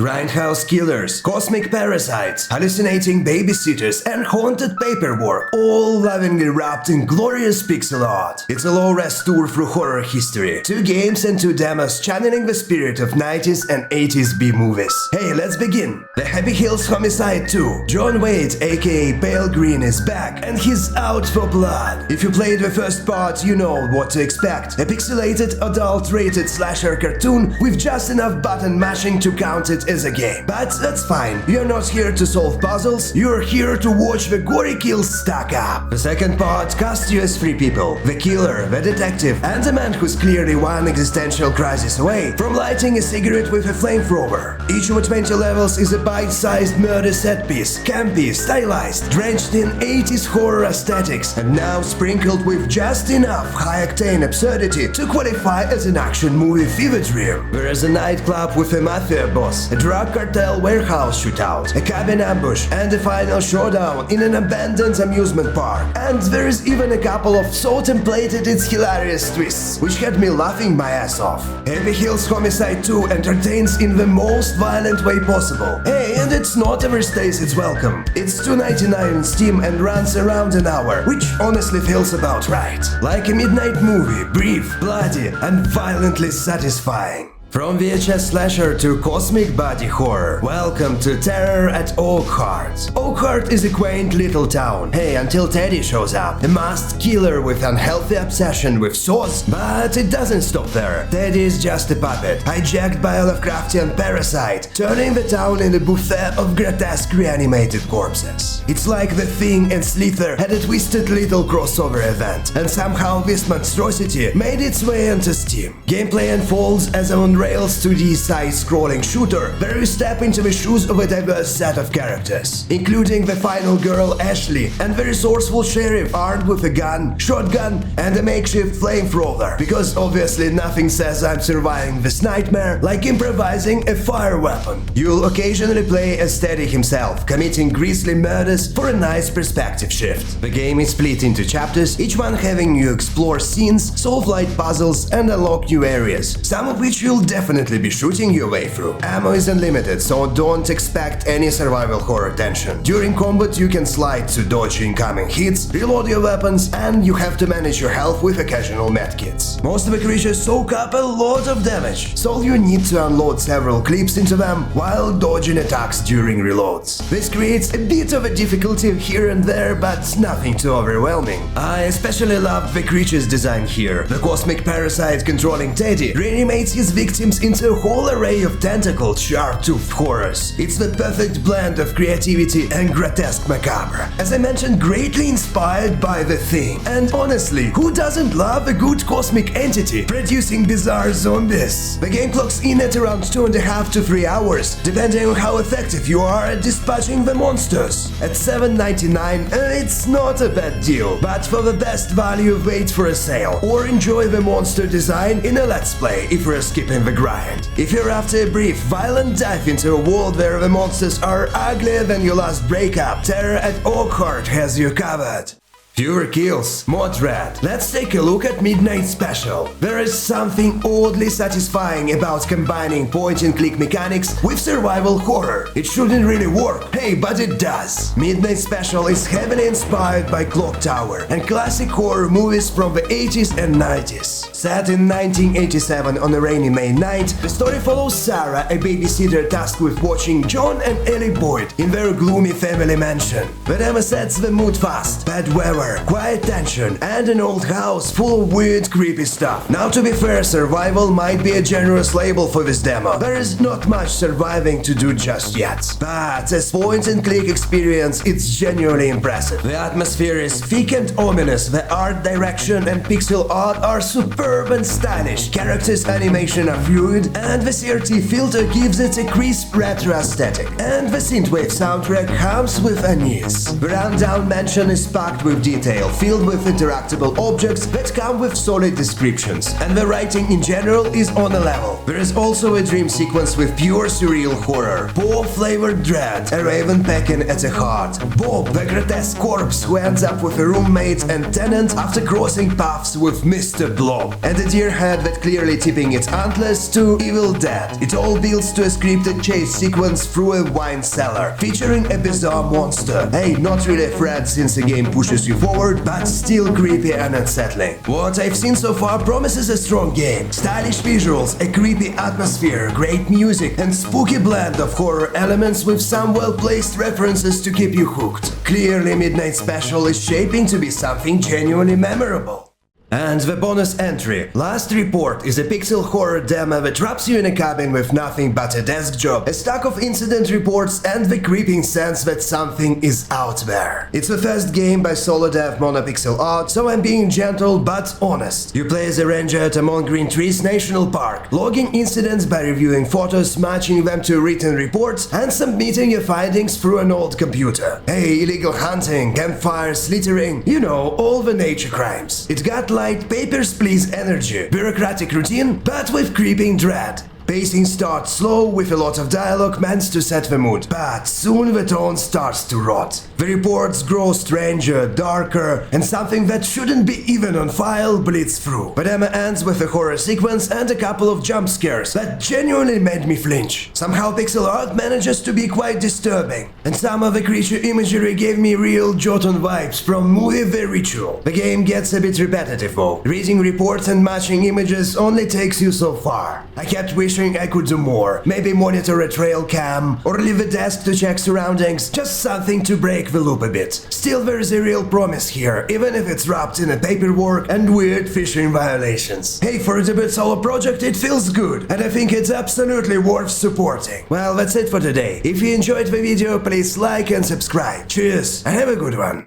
Grindhouse killers, cosmic parasites, hallucinating babysitters, and haunted paperwork, all lovingly wrapped in glorious pixel art. It's a low-res tour through horror history. 2 games and 2 demos channeling the spirit of 90s and 80s B-movies. Hey, let's begin! The Happyhills Homicide 2. John Wade, aka Pale Green, is back, and he's out for blood. If you played the first part, you know what to expect. A pixelated, adult-rated slasher cartoon with just enough button mashing to count it as a game. But that's fine, you're not here to solve puzzles, you're here to watch the gory kills stack up. The second part casts you as 3 people: the killer, the detective, and the man who's clearly one existential crisis away from lighting a cigarette with a flamethrower. Each of the 20 levels is a bite-sized murder set piece, campy, stylized, drenched in 80s horror aesthetics, and now sprinkled with just enough high-octane absurdity to qualify as an action movie fever dream. There is a nightclub with a mafia boss, a drug cartel warehouse shootout, a cabin ambush, and a final showdown in an abandoned amusement park. And there is even a couple of so templated it's hilarious twists, which had me laughing my ass off. Happyhills Homicide 2 entertains in the most violent way possible. Hey, and it's not overstays its welcome. It's $2.99 on Steam and runs around an hour, which honestly feels about right. Like a midnight movie, brief, bloody, and violently satisfying. From VHS slasher to cosmic body horror, welcome to Terror at Oakheart. Oakheart is a quaint little town. Hey, until Teddy shows up, a masked killer with unhealthy obsession with saws. But it doesn't stop there. Teddy is just a puppet, hijacked by a Lovecraftian parasite, turning the town in a buffet of grotesque reanimated corpses. It's like The Thing and Slither had a twisted little crossover event, and somehow this monstrosity made its way onto Steam. Gameplay unfolds as a Rails 2D side-scrolling shooter where you step into the shoes of a diverse set of characters, including the final girl Ashley and the resourceful sheriff armed with a gun, shotgun, and a makeshift flamethrower, because obviously nothing says I'm surviving this nightmare like improvising a fire weapon. You'll occasionally play as Teddy himself, committing grisly murders for a nice perspective shift. The game is split into chapters, each one having you explore scenes, solve light puzzles, and unlock new areas, some of which you'll definitely be shooting your way through. Ammo is unlimited, so don't expect any survival horror tension. During combat you can slide to dodge incoming hits, reload your weapons, and you have to manage your health with occasional medkits. Most of the creatures soak up a lot of damage, so you need to unload several clips into them while dodging attacks during reloads. This creates a bit of a difficulty here and there, but nothing too overwhelming. I especially love the creature's design here. The cosmic parasite controlling Teddy reanimates his victims into a whole array of tentacled, sharp-toothed horrors. It's the perfect blend of creativity and grotesque macabre. As I mentioned, greatly inspired by The Thing. And honestly, who doesn't love a good cosmic entity producing bizarre zombies? The game clocks in at around 2.5 to 3 hours, depending on how effective you are at dispatching the monsters. At $7.99, it's not a bad deal, but for the best value, wait for a sale, or enjoy the monster design in a Let's Play if you're skipping the grind. If you're after a brief, violent dive into a world where the monsters are uglier than your last breakup, Terror at Oakheart has you covered. Fewer kills, more dread. Let's take a look at Midnight Special. There is something oddly satisfying about combining point-and-click mechanics with survival horror. It shouldn't really work, hey, but it does. Midnight Special is heavily inspired by Clock Tower and classic horror movies from the 80s and 90s. Set in 1987 on a rainy May night, the story follows Sarah, a babysitter tasked with watching John and Ellie Boyd in their gloomy family mansion. The demo sets the mood fast: bad weather, quiet tension, and an old house full of weird, creepy stuff. Now, to be fair, survival might be a generous label for this demo. There is not much surviving to do just yet. But as point-and-click experience, it's genuinely impressive. The atmosphere is thick and ominous, the art direction and pixel art are superb and stylish, characters' animation are fluid, and the CRT filter gives it a crisp retro aesthetic. And the synthwave soundtrack hums with unease. The rundown mansion is packed with details detail, filled with interactable objects that come with solid descriptions, and the writing in general is on a level. There is also a dream sequence with pure surreal horror, paw-flavored dread, a raven pecking at the heart, Bob, the grotesque corpse who ends up with a roommate and tenant after crossing paths with Mr. Blob, and a deer head that clearly tipping its antlers to Evil Dead. It all builds to a scripted chase sequence through a wine cellar, featuring a bizarre monster. Hey, not really a threat since the game pushes you forward, but still creepy and unsettling. What I've seen so far promises a strong game. Stylish visuals, a creepy atmosphere, great music, and spooky blend of horror elements with some well-placed references to keep you hooked. Clearly, Midnight Special is shaping to be something genuinely memorable. And the bonus entry, Last Report, is a pixel horror demo that traps you in a cabin with nothing but a desk job, a stack of incident reports, and the creeping sense that something is out there. It's the first game by solo dev Monopixel Art, so I'm being gentle but honest. You play as a ranger at a Green Trees National Park, logging incidents by reviewing photos, matching them to written reports, and submitting your findings through an old computer. Hey, illegal hunting, campfires, littering, you know, all the nature crimes. It got like Papers, Please energy, bureaucratic routine, but with creeping dread. Pacing starts slow with a lot of dialogue meant to set the mood, but soon the tone starts to rot. The reports grow stranger, darker, and something that shouldn't be even on file bleeds through. The demo ends with a horror sequence and a couple of jump scares that genuinely made me flinch. Somehow pixel art manages to be quite disturbing, and some of the creature imagery gave me real Jotun vibes from movie The Ritual. The game gets a bit repetitive though. Reading reports and matching images only takes you so far. I kept wishing I could do more. Maybe monitor a trail cam, or leave a desk to check surroundings, just something to break the loop a bit. Still, there is a real promise here, even if it's wrapped in a paperwork and weird fishing violations. Hey, for a debut solo project, it feels good, and I think it's absolutely worth supporting. Well, that's it for today. If you enjoyed the video, please like and subscribe. Cheers, and have a good one.